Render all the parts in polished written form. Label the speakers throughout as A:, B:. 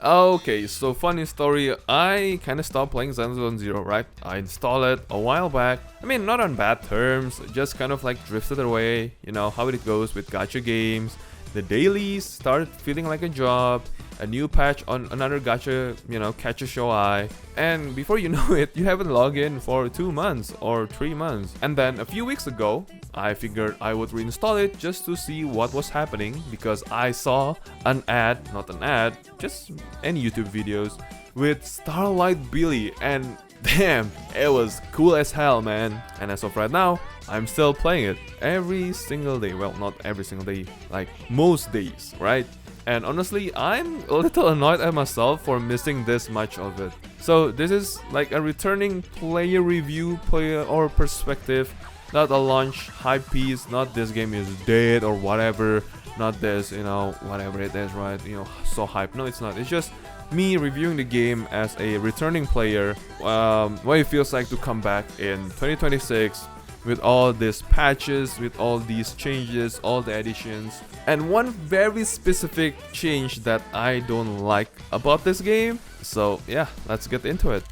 A: Okay, so funny story, I kinda stopped playing Zenless Zone Zero, right? I installed it a while back. I mean, not on bad terms, just kind of like drifted away, you know how it goes with gacha games. The dailies started feeling like a job, a new patch on another gacha, catches your eye, and before you know it, you haven't logged in for 2 months or 3 months. And then a few weeks ago, I figured I would reinstall it just to see what was happening because I saw an ad, not an ad, just any YouTube videos with Starlight Billy, and damn, it was cool as hell, man. And as of right now, I'm still playing it every single day. Well, not every single day, like most days, right? And honestly, I'm a little annoyed at myself for missing this much of it. So this is like a returning player review, player or perspective, not a launch hype piece, not this game is dead or whatever, not this, whatever it is, right? So hype. No, it's not. It's just me reviewing the game as a returning player, what it feels like to come back in 2026 with all these patches, with all these changes, all the additions. And one very specific change that I don't like about this game. So yeah, let's get into it.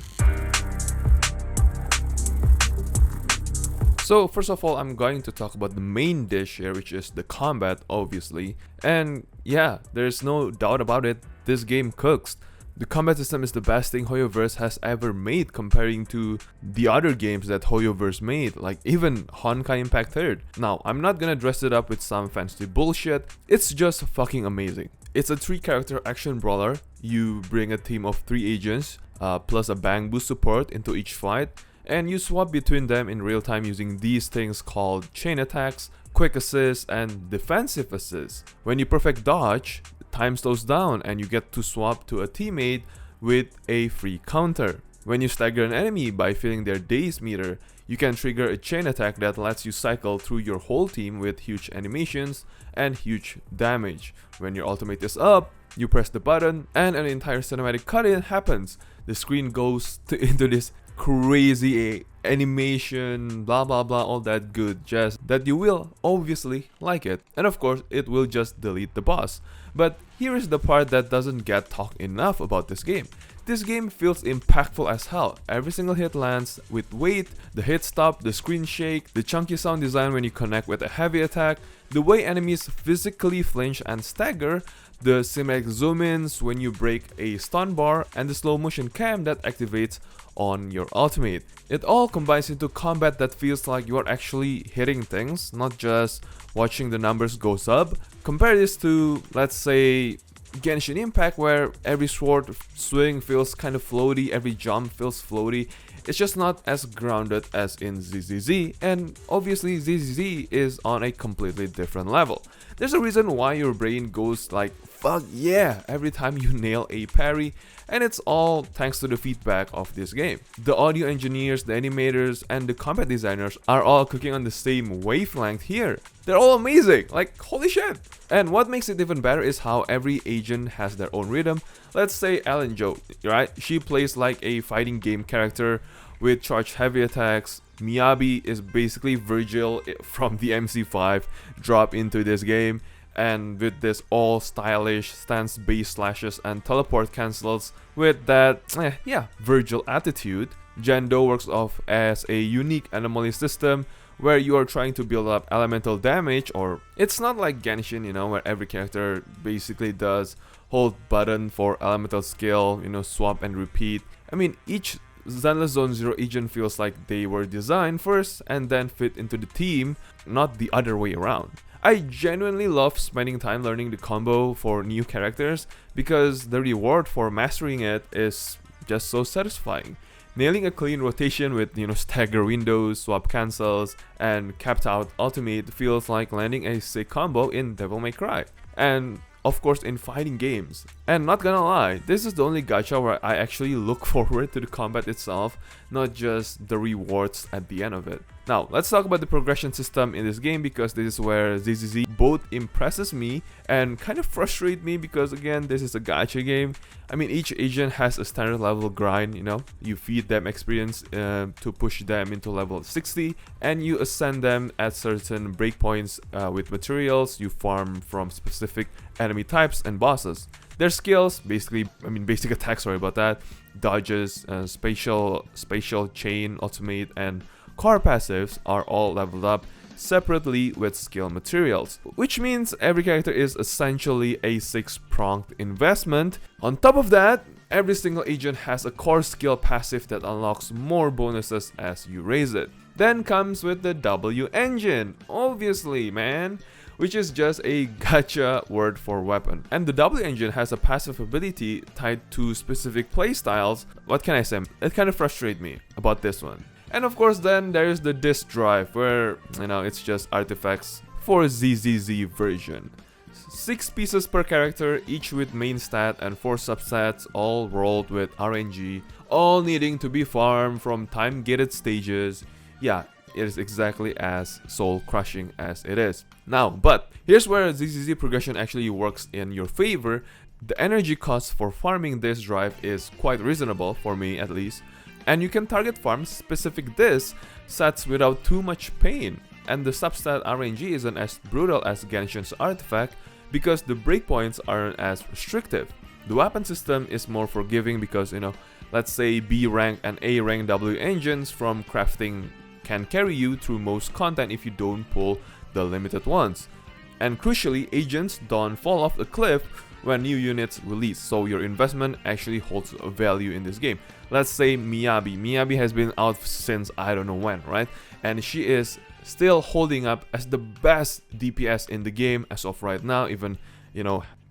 A: So first of all, I'm going to talk about the main dish here, which is the combat, obviously. And yeah, there's no doubt about it, this game cooks. The combat system is the best thing Hoyoverse has ever made comparing to the other games that Hoyoverse made, like even Honkai Impact 3rd. Now, I'm not gonna dress it up with some fancy bullshit, it's just fucking amazing. It's a 3-character action brawler. You bring a team of 3 agents, plus a bang boost support into each fight, and you swap between them in real time using these things called chain attacks, quick assist, and defensive assist. When you perfect dodge, time slows down and you get to swap to a teammate with a free counter. When you stagger an enemy by filling their daze meter, you can trigger a chain attack that lets you cycle through your whole team with huge animations and huge damage. When your ultimate is up, you press the button and an entire cinematic cut-in happens. The screen goes into this crazy animation, blah blah blah, all that good jazz that you will obviously like it. And of course, it will just delete the boss. But here is the part that doesn't get talked enough about this game. This game feels impactful as hell. Every single hit lands with weight, the hit stop, the screen shake, the chunky sound design when you connect with a heavy attack, the way enemies physically flinch and stagger, the cinematic zoom-ins when you break a stun bar, and the slow motion cam that activates on your ultimate. It all combines into combat that feels like you are actually hitting things, not just watching the numbers goes up. Compare this to, let's say, Genshin Impact, where every sword swing feels kind of floaty, every jump feels floaty. It's just not as grounded as in ZZZ, and obviously ZZZ is on a completely different level. There's a reason why your brain goes like, fuck yeah, every time you nail a parry, and it's all thanks to the feedback of this game. The audio engineers, the animators, and the combat designers are all cooking on the same wavelength here. They're all amazing, like holy shit. And what makes it even better is how every agent has their own rhythm. Let's say Ellen Jo, right? She plays like a fighting game character with charged heavy attacks. Miyabi is basically Virgil from the MC5 drop into this game, and with this all stylish stance base slashes and teleport cancels with that Virgil attitude. Jando works off as a unique anomaly system where you are trying to build up elemental damage, or it's not like Genshin, where every character basically does hold button for elemental skill, swap and repeat. I mean, each Zenless Zone Zero agent feels like they were designed first and then fit into the team, not the other way around. I genuinely love spending time learning the combo for new characters because the reward for mastering it is just so satisfying. Nailing a clean rotation with stagger windows, swap cancels, and capped out ultimate feels like landing a sick combo in Devil May Cry. And of course in fighting games. And not gonna lie, this is the only gacha where I actually look forward to the combat itself, not just the rewards at the end of it. Now, let's talk about the progression system in this game because this is where ZZZ both impresses me and kind of frustrates me because again, this is a gacha game. I mean, each agent has a standard level grind, you feed them experience to push them into level 60 and you ascend them at certain breakpoints with materials you farm from specific enemy types and bosses. Their skills, basic attacks, sorry about that, dodges, spatial chain, ultimate, and core passives are all leveled up separately with skill materials, which means every character is essentially a 6-pronged investment. On top of that, every single agent has a core skill passive that unlocks more bonuses as you raise it. Then comes with the W engine, obviously, man, which is just a gacha word for weapon. And the W engine has a passive ability tied to specific playstyles. What can I say? It kind of frustrates me about this one. And of course, then there's the disk drive, where, it's just artifacts for ZZZ version. 6 pieces per character, each with main stat and 4 substats, all rolled with RNG, all needing to be farmed from time-gated stages. Yeah, it is exactly as soul-crushing as it is. Now, but here's where ZZZ progression actually works in your favor. The energy cost for farming this drive is quite reasonable, for me at least, and you can target farm specific disk sets without too much pain. And the substat RNG isn't as brutal as Genshin's artifact because the breakpoints aren't as restrictive. The weapon system is more forgiving because, let's say B rank and A rank W engines from crafting can carry you through most content if you don't pull the limited ones. And crucially, agents don't fall off the cliff when new units release, so your investment actually holds a value in this game. Let's say Miyabi. Miyabi has been out since I don't know when, right? And she is still holding up as the best DPS in the game as of right now, even,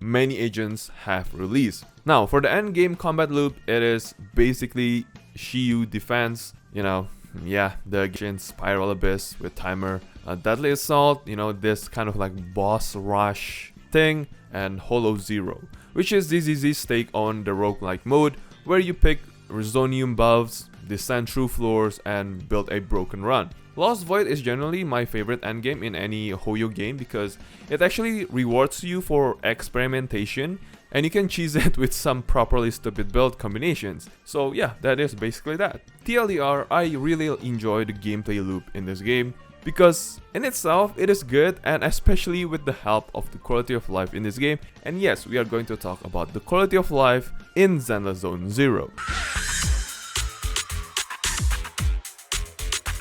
A: many agents have released. Now, for the end game combat loop, it is basically Shiyu defense, the Genshin Spiral Abyss with timer, Deadly Assault, this kind of like boss rush thing, and Hollow Zero, which is ZZZ's take on the roguelike mode, where you pick Resonium buffs, descend through floors, and build a broken run. Lost Void is generally my favorite endgame in any Hoyo game because it actually rewards you for experimentation, and you can cheese it with some properly stupid build combinations. So yeah, that is basically that. TLDR, I really enjoy the gameplay loop in this game because in itself it is good, and especially with the help of the quality of life in this game. And yes, we are going to talk about the quality of life in Zenless Zone Zero.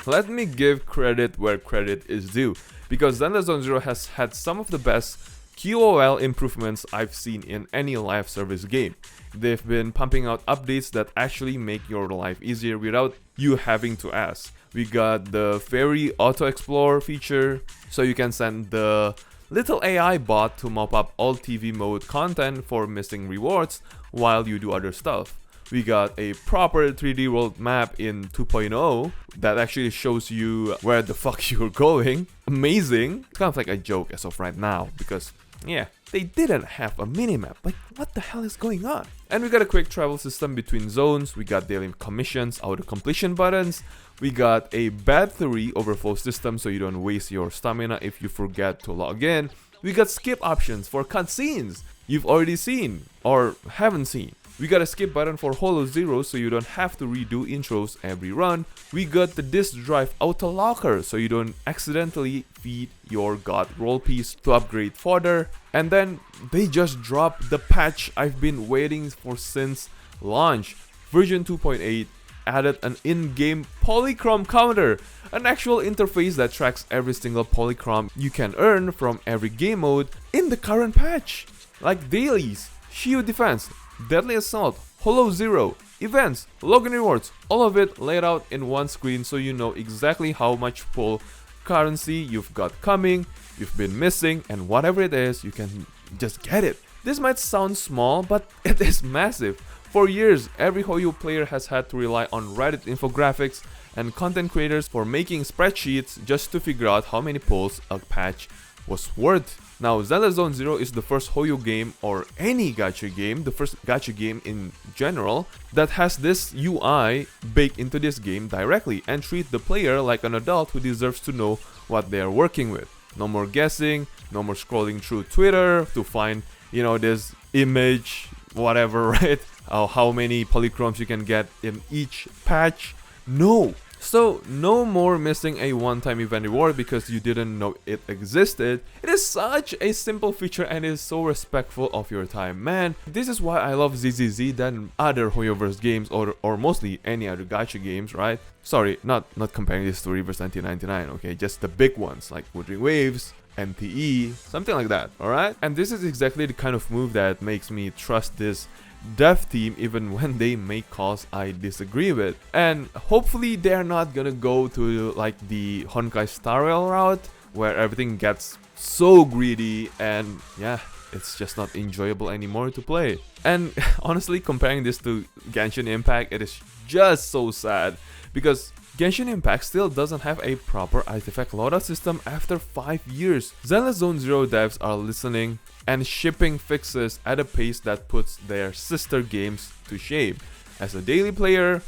A: Let me give credit where credit is due, because Zenless Zone Zero has had some of the best QOL improvements I've seen in any live service game. They've been pumping out updates that actually make your life easier without you having to ask. We got the Fairy Auto Explore feature, so you can send the little AI bot to mop up all TV mode content for missing rewards while you do other stuff. We got a proper 3D world map in 2.0 that actually shows you where the fuck you're going. Amazing. It's kind of like a joke as of right now because, yeah, they didn't have a minimap. Like, what the hell is going on? And we got a quick travel system between zones. We got daily commissions, auto completion buttons. We got a battery overflow system so you don't waste your stamina if you forget to log in. We got skip options for cutscenes you've already seen or haven't seen. We got a skip button for Hollow Zero so you don't have to redo intros every run. We got the disk drive auto locker so you don't accidentally feed your god roll piece to upgrade fodder. And then they just dropped the patch I've been waiting for since launch. Version 2.8 added an in-game polychrome counter, an actual interface that tracks every single polychrome you can earn from every game mode in the current patch. Like dailies, shield defense, Deadly Assault, Hollow Zero, events, login rewards, all of it laid out in one screen so you know exactly how much pull currency you've got coming, you've been missing, and whatever it is, you can just get it. This might sound small, but it is massive. For years, every Hoyo player has had to rely on Reddit infographics and content creators for making spreadsheets just to figure out how many pulls a patch was worth. Now, Zenless Zone Zero is the first Hoyo game, or any gacha game, the first gacha game in general, that has this UI baked into this game directly and treat the player like an adult who deserves to know what they are working with. No more guessing, no more scrolling through Twitter to find, this image, whatever, right? How many polychromes you can get in each patch. No! So no more missing a one-time event reward because you didn't know it existed. It is such a simple feature and is so respectful of your time. Man, this is why I love ZZZ than other Hoyoverse games or mostly any other gacha games, right? Sorry, not comparing this to Reverse 1999, okay? Just the big ones like Wuthering Waves, NTE, something like that, alright? And this is exactly the kind of move that makes me trust this dev team even when they make calls I disagree with. And hopefully they're not gonna go to like the Honkai Star Rail route where everything gets so greedy and yeah, it's just not enjoyable anymore to play. And honestly, comparing this to Genshin Impact, it is just so sad because Genshin Impact still doesn't have a proper artifact loadout system after 5 years. Zenless Zone Zero devs are listening and shipping fixes at a pace that puts their sister games to shame. As a daily player,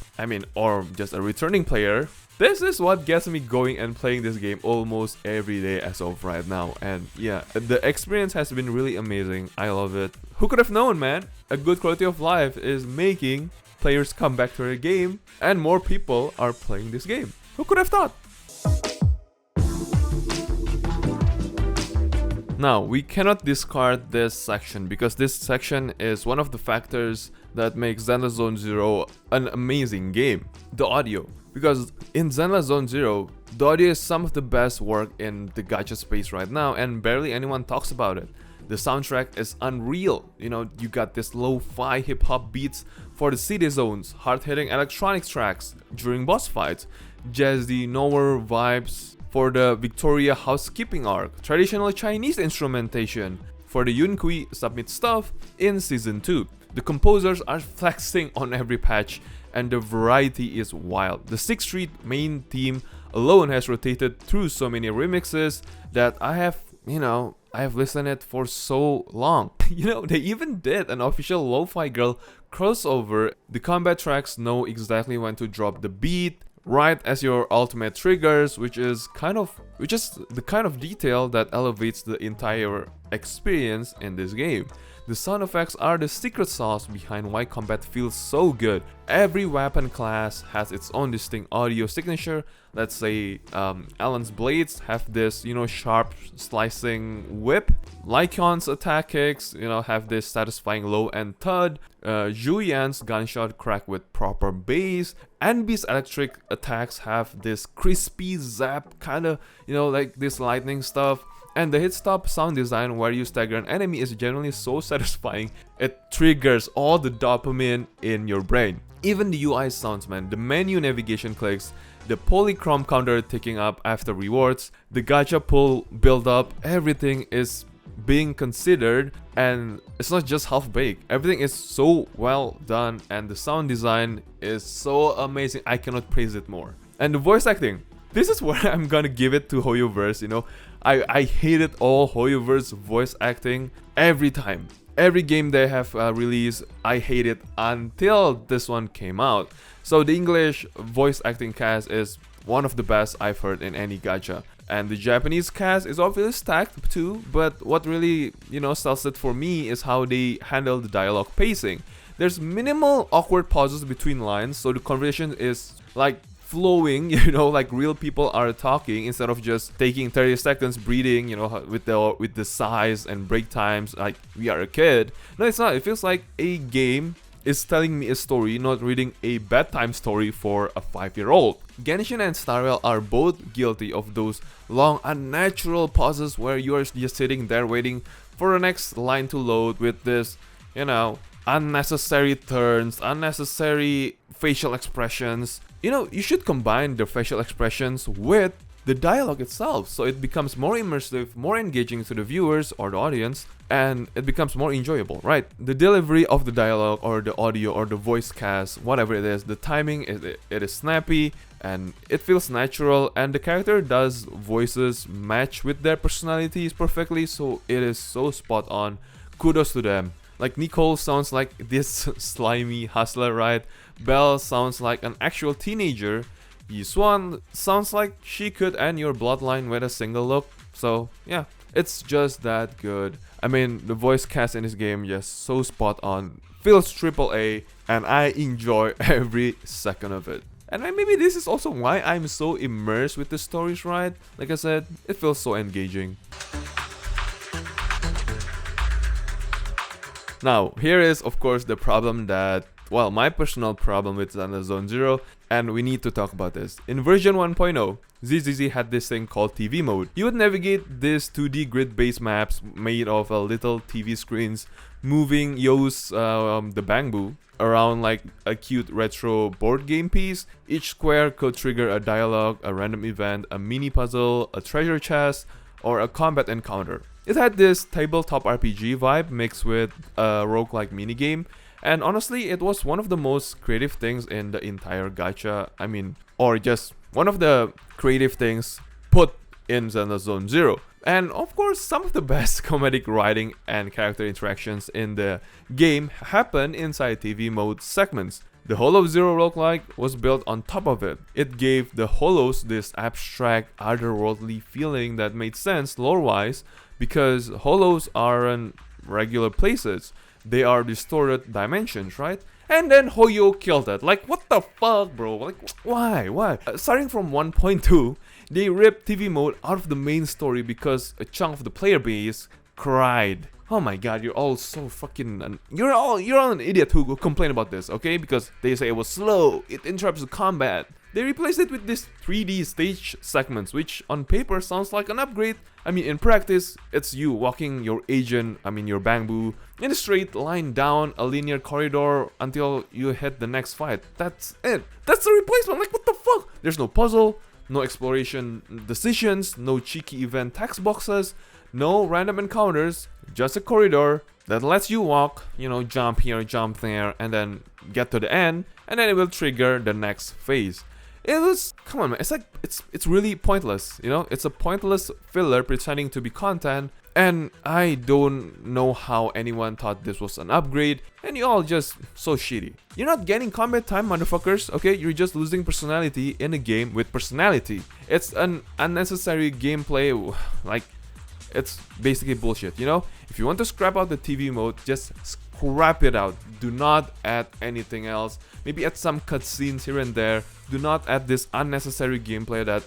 A: or just a returning player, this is what gets me going and playing this game almost every day as of right now. And yeah, the experience has been really amazing. I love it. Who could have known, man? A good quality of life is making players come back to their game and more people are playing this game. Who could have thought? Now, we cannot discard this section because this section is one of the factors that makes Zenless Zone Zero an amazing game. The audio. Because in Zenless Zone Zero, the audio is some of the best work in the gacha space right now and barely anyone talks about it. The soundtrack is unreal. You know, you got this lo-fi hip-hop beats for the city zones, hard-hitting electronic tracks during boss fights, jazzy nowhere vibes for the Victoria housekeeping arc, traditional Chinese instrumentation for the Yunkui submit stuff in Season 2. The composers are flexing on every patch and the variety is wild. The 6th Street main theme alone has rotated through so many remixes that I have listened it for so long. They even did an official Lo-Fi Girl crossover. The combat tracks know exactly when to drop the beat right as your ultimate triggers, which is the kind of detail that elevates the entire experience in this game. The sound effects are the secret sauce behind why combat feels so good. Every weapon class has its own distinct audio signature. Let's say Alan's blades have this, sharp slicing whip. Lycon's attack kicks, have this satisfying low end thud. Julian's gunshot crack with proper bass. Anbi's electric attacks have this crispy zap, like this lightning stuff. And the hit stop sound design where you stagger an enemy is generally so satisfying, it triggers all the dopamine in your brain. Even the UI sounds, man, the menu navigation clicks, the polychrome counter ticking up after rewards, the gacha pull build up, everything is being considered and it's not just half-baked. Everything is so well done and the sound design is so amazing, I cannot praise it more. And the voice acting, this is where I'm gonna give it to Hoyoverse, I hated all Hoyoverse voice acting every time. Every game they have released, I hate it until this one came out. So the English voice acting cast is one of the best I've heard in any gacha. And the Japanese cast is obviously stacked too, but what really, sells it for me is how they handle the dialogue pacing. There's minimal awkward pauses between lines, so the conversation is like flowing, like real people are talking instead of just taking 30 seconds breathing, with the sighs and break times like we are a kid. No, it's not. It feels like a game is telling me a story, not reading a bedtime story for a 5-year-old. Genshin and Star Rail are both guilty of those long unnatural pauses where you are just sitting there waiting for the next line to load with this, unnecessary turns, unnecessary facial expressions. You should combine the facial expressions with the dialogue itself so it becomes more immersive, more engaging to the viewers or the audience, and it becomes more enjoyable, right? The delivery of the dialogue or the audio or the voice cast, whatever it is, the timing, it is snappy and it feels natural, and the character does voices match with their personalities perfectly, so it is so spot on. Kudos to them. Like Nicole sounds like this slimy hustler, right? Belle sounds like an actual teenager. Yiswan sounds like she could end your bloodline with a single look. So yeah, it's just that good. The voice cast in this game just so spot on. Feels AAA and I enjoy every second of it. And maybe this is also why I'm so immersed with the stories, right? Like I said, it feels so engaging. Now, here is of course the problem that, well, my personal problem with Zenless Zone Zero, and we need to talk about this. In version 1.0, ZZZ had this thing called TV mode. You would navigate these 2D grid-based maps made of little TV screens, moving the bamboo around like a cute retro board game piece. Each square could trigger a dialogue, a random event, a mini puzzle, a treasure chest, or a combat encounter. It had this tabletop RPG vibe mixed with a roguelike minigame, and honestly, it was one of the most creative things in the entire gacha. Or just one of the creative things put in Zenless Zone Zero. And of course, some of the best comedic writing and character interactions in the game happen inside TV mode segments. The Hollow Zero roguelike was built on top of it. It gave the Hollows this abstract, otherworldly feeling that made sense lore-wise, because Hollows aren't regular places. They are distorted dimensions, right? And then Hoyo killed it. Like, what the fuck, bro? Like, why? Starting from 1.2, they ripped TV mode out of the main story because a chunk of the player base cried. Oh my god, you're all so fucking... You're all an idiot who complain about this, okay? Because they say it was slow, it interrupts the combat. They replaced it with this 3D stage segments, which on paper sounds like an upgrade. In practice, it's you walking your your bamboo, in a straight line down a linear corridor until you hit the next fight. That's it. That's the replacement. Like, what the fuck? There's no puzzle, no exploration decisions, no cheeky event text boxes, no random encounters, just a corridor that lets you walk, jump here, jump there, and then get to the end, and then it will trigger the next phase. It was, come on man, it's like, it's really pointless, it's a pointless filler pretending to be content, and I don't know how anyone thought this was an upgrade, and you all just so shitty. You're not getting combat time, motherfuckers, okay? You're just losing personality in a game with personality. It's an unnecessary gameplay, like, it's basically bullshit, If you want to scrap out the TV mode, just scrap it out. Do not add anything else. Maybe add some cutscenes here and there. Do not add this unnecessary gameplay that,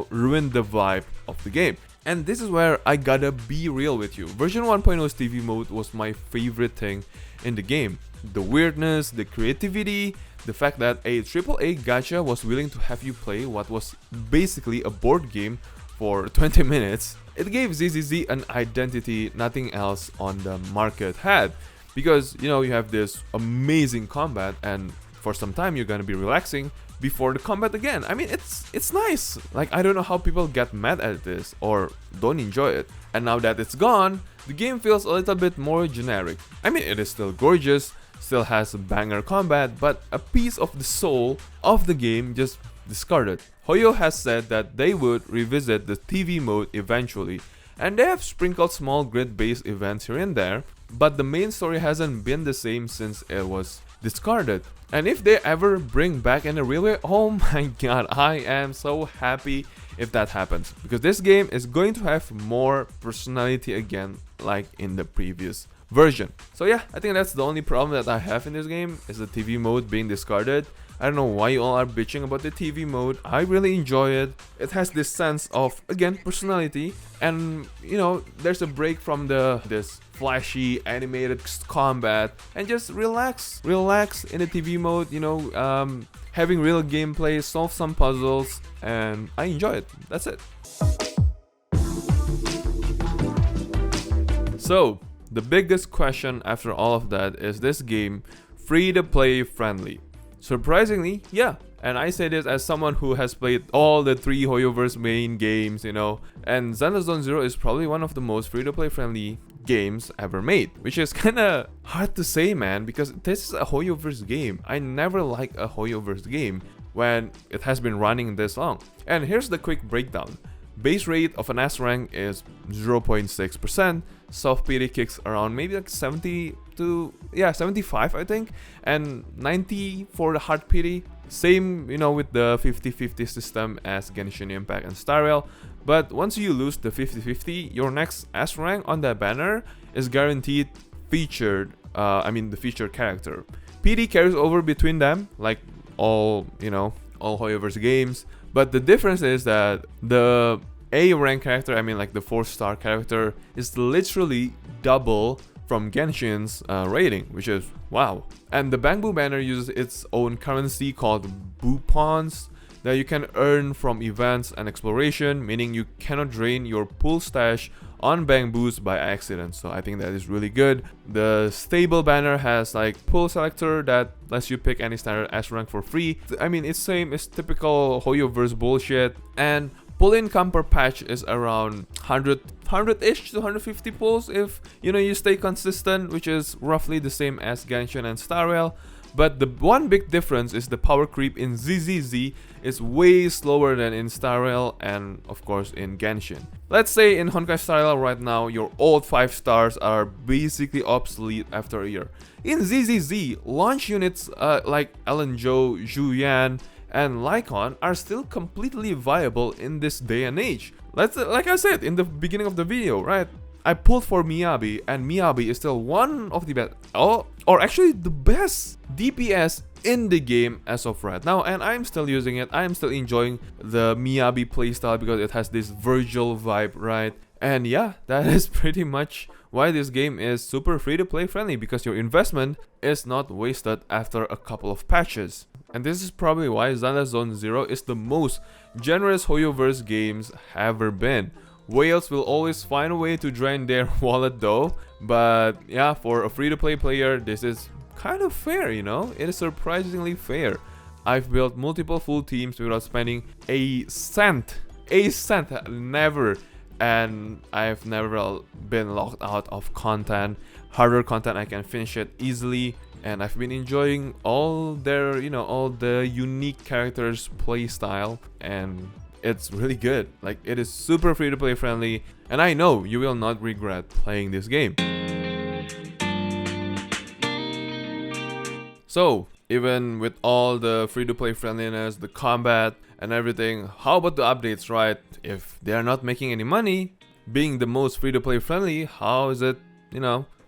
A: ruined the vibe of the game. And this is where I gotta be real with you. Version 1.0's TV mode was my favorite thing in the game. The weirdness, the creativity, the fact that a AAA gacha was willing to have you play what was basically a board game for 20 minutes. It gave ZZZ an identity nothing else on the market had. Because, you have this amazing combat, and for some time you're gonna be relaxing before the combat again. It's nice. Like, I don't know how people get mad at this or don't enjoy it. And now that it's gone, the game feels a little bit more generic. It is still gorgeous, still has a banger combat, but a piece of the soul of the game just discarded. Hoyo has said that they would revisit the TV mode eventually, and they have sprinkled small grid-based events here and there, but the main story hasn't been the same since it was discarded. And if they ever bring back in a real way, oh my god, I am so happy if that happens, because this game is going to have more personality again, like in the previous version. So yeah, I think that's the only problem that I have in this game, is the TV mode being discarded. I don't know why you all are bitching about the TV mode. I really enjoy it. It has this sense of, again, personality, and there's a break from this flashy animated combat, and just relax in the TV mode, having real gameplay, solve some puzzles, and I enjoy it. That's it. So the biggest question after all of that, is this game free to play friendly? Surprisingly, yeah. And I say this as someone who has played all the 3 Hoyoverse main games, and Zenless Zone Zero is probably one of the most free-to-play friendly games ever made, which is kinda hard to say, man, because this is a Hoyoverse game. I never like a Hoyoverse game when it has been running this long. And here's the quick breakdown. Base rate of an S rank is 0.6%, soft pity kicks around maybe like 70 to 75 I think, and 90 for the hard pity. Same with the 50-50 system as Genshin Impact and Star Rail, but once you lose the 50-50, your next S rank on that banner is guaranteed featured, the featured character. PD carries over between them, like all all Hoyoverse games. But the difference is that the A rank character, I mean like the 4-star character, is literally double from Genshin's rating, which is wow. And the Bamboo banner uses its own currency called Boopons that you can earn from events and exploration, meaning you cannot drain your pool stash on bamboos by accident. So I think that is really good. The stable banner has like pool selector that lets you pick any standard S rank for free. I mean, it's same as typical Hoyoverse bullshit. And pull income per patch is around 100-ish to 150 pulls if you stay consistent, which is roughly the same as Genshin and Star Rail. But the one big difference is the power creep in ZZZ is way slower than in Star Rail and of course in Genshin. Let's say in Honkai Star Rail right now, your old 5 stars are basically obsolete after a year. In ZZZ, launch units like Ellen Jo, Zhu Yan, and Lycon are still completely viable in this day and age. Like I said in the beginning of the video, right? I pulled for Miyabi, and Miyabi is still one of the best, or actually the best DPS in the game as of right now, and I'm still using it. I'm still enjoying the Miyabi playstyle because it has this Virgil vibe, right? And yeah, that is pretty much why this game is super free to play friendly, because your investment is not wasted after a couple of patches. And this is probably why Zenless Zone Zero is the most generous Hoyoverse games ever been. Whales will always find a way to drain their wallet though, but yeah, for a free-to-play player, this is kind of fair, It is surprisingly fair. I've built multiple full teams without spending a cent, never, and I've never been locked out of content. Harder content, I can finish it easily, and I've been enjoying all their, all the unique characters' playstyle, and it's really good. Like, it is super free to play friendly, and I know you will not regret playing this game. So, even with all the free to play friendliness, the combat, and everything, how about the updates, right? If they are not making any money, being the most free to play friendly, how is it,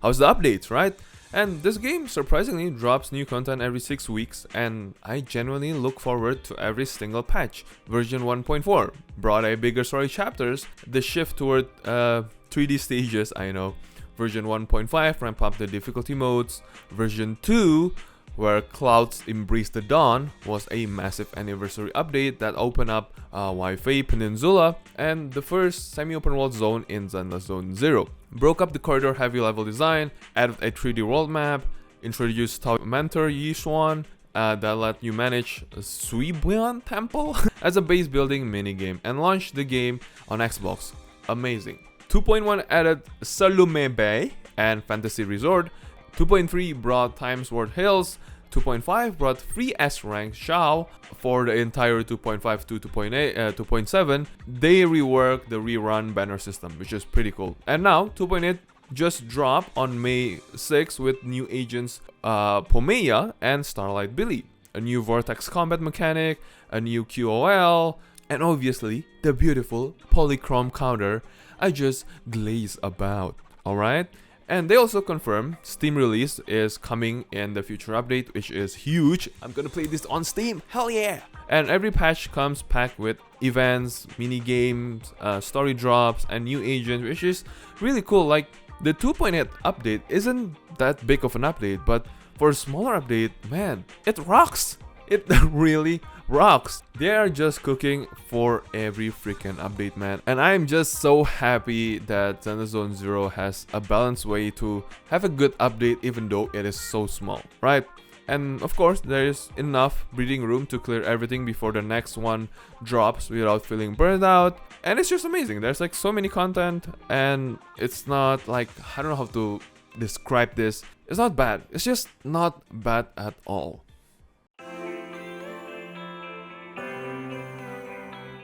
A: how's the updates, right? And this game surprisingly drops new content every 6 weeks, and I genuinely look forward to every single patch. Version 1.4 brought a bigger story chapters, the shift toward 3D stages, I know. Version 1.5 ramped up the difficulty modes. Version 2, where Clouds Embrace the Dawn, was a massive anniversary update that opened up Wi-Fi Peninsula and the first semi-open world zone in Zenless Zone Zero. Broke up the corridor heavy level design, added a 3D world map, introduced Tao Mentor Yishuan that let you manage Suibuan Temple as a base building minigame, and launched the game on Xbox. Amazing. 2.1 added Salume Bay and Fantasy Resort. 2.3 brought Times World Hills. 2.5 brought free S rank Shao for the entire 2.5 to 2.7. They reworked the rerun banner system, which is pretty cool. And now 2.8 just dropped on May 6 with new agents Pomeya and Starlight Billy, a new Vortex combat mechanic, a new QOL, and obviously the beautiful polychrome counter I just glaze about. Alright? And they also confirmed Steam release is coming in the future update, which is huge. I'm gonna play this on Steam, hell yeah! And every patch comes packed with events, mini games, story drops, and new agents, which is really cool. Like, the 2.8 update isn't that big of an update, but for a smaller update, man, it rocks! It really rocks. They are just cooking for every freaking update, man. And I'm just so happy that Zenless Zone Zero has a balanced way to have a good update even though it is so small, right? And of course, there is enough breathing room to clear everything before the next one drops without feeling burned out. And it's just amazing. There's like so many content, and it's not like, I don't know how to describe this. It's not bad. It's just not bad at all.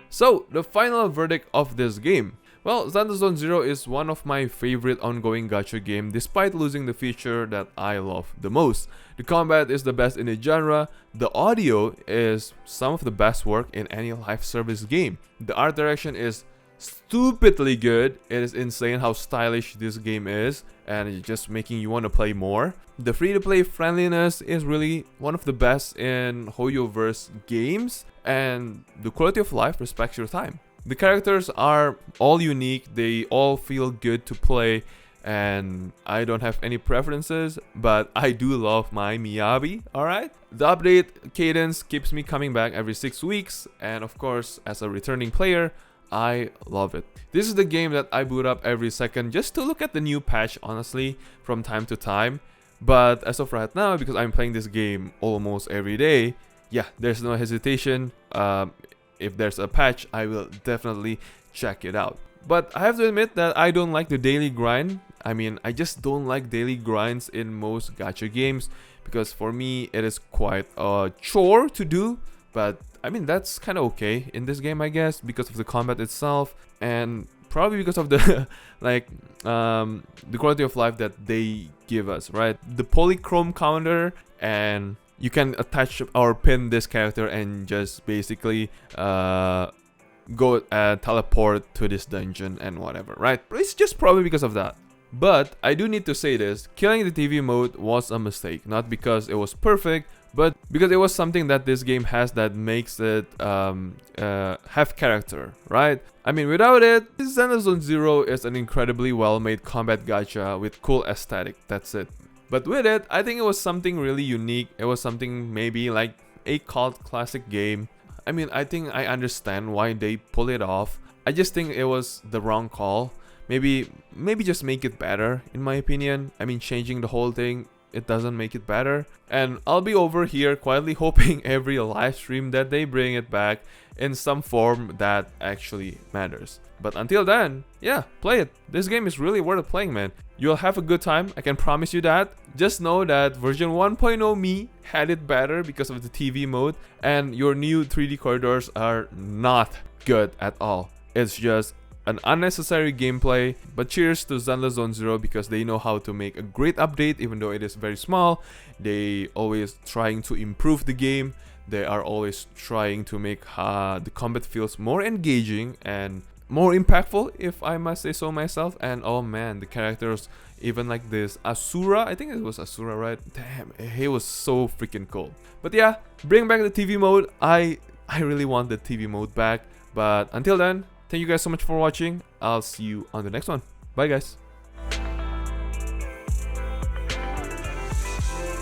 A: So, the final verdict of this game. Well, Zenless Zone Zero is one of my favorite ongoing gacha game despite losing the feature that I love the most. The combat is the best in the genre, the audio is some of the best work in any live service game. The art direction is stupidly good, it is insane how stylish this game is. and it's just making you want to play more. The free-to-play friendliness is really one of the best in HoYoverse games, and the quality of life respects your time. The characters are all unique, they all feel good to play, and I don't have any preferences, but I do love my Miyabi, alright? The update cadence keeps me coming back every 6 weeks, and of course, as a returning player, I love it. This is the game that I boot up every second just to look at the new patch, honestly, from time to time. But as of right now, because I'm playing this game almost every day, yeah, there's no hesitation. If there's a patch, I will definitely check it out. But I have to admit that I don't like the daily grind. I mean, I just don't like daily grinds in most gacha games, because for me, it is quite a chore to do. But I mean, that's kind of okay in this game, I guess, because of the combat itself, and probably because of the the quality of life that they give us, right? The polychrome counter, and you can attach or pin this character and just basically go teleport to this dungeon and whatever, right? It's just probably because of that. But I do need to say this, killing the TV mode was a mistake, not because it was perfect, but because it was something that this game has that makes it have character, right? I mean, without it, Zenless Zone Zero is an incredibly well-made combat gacha with cool aesthetic, that's it. But with it, I think it was something really unique. It was something maybe like a cult classic game. I mean, I think I understand why they pull it off. I just think it was the wrong call. Maybe just make it better, in my opinion. I mean, changing the whole thing, it doesn't make it better. And I'll be over here quietly hoping every live stream that they bring it back in some form that actually matters. But until then, yeah, play it. This game is really worth playing, man. You'll have a good time, I can promise you that. Just know that version 1.0 me had it better because of the TV mode, and your new 3D corridors are not good at all. It's just an unnecessary gameplay. But cheers to Zenless Zone Zero, because they know how to make a great update even though it is very small. They always trying to improve the game. They are always trying to make the combat feels more engaging and more impactful, if I must say so myself. And oh man, the characters, even like this Asura, I think it was Asura, right? Damn, he was so freaking cool. But yeah, bring back the TV mode. I really want the TV mode back. But until then, thank you guys so much for watching. I'll see you on the next one. Bye guys.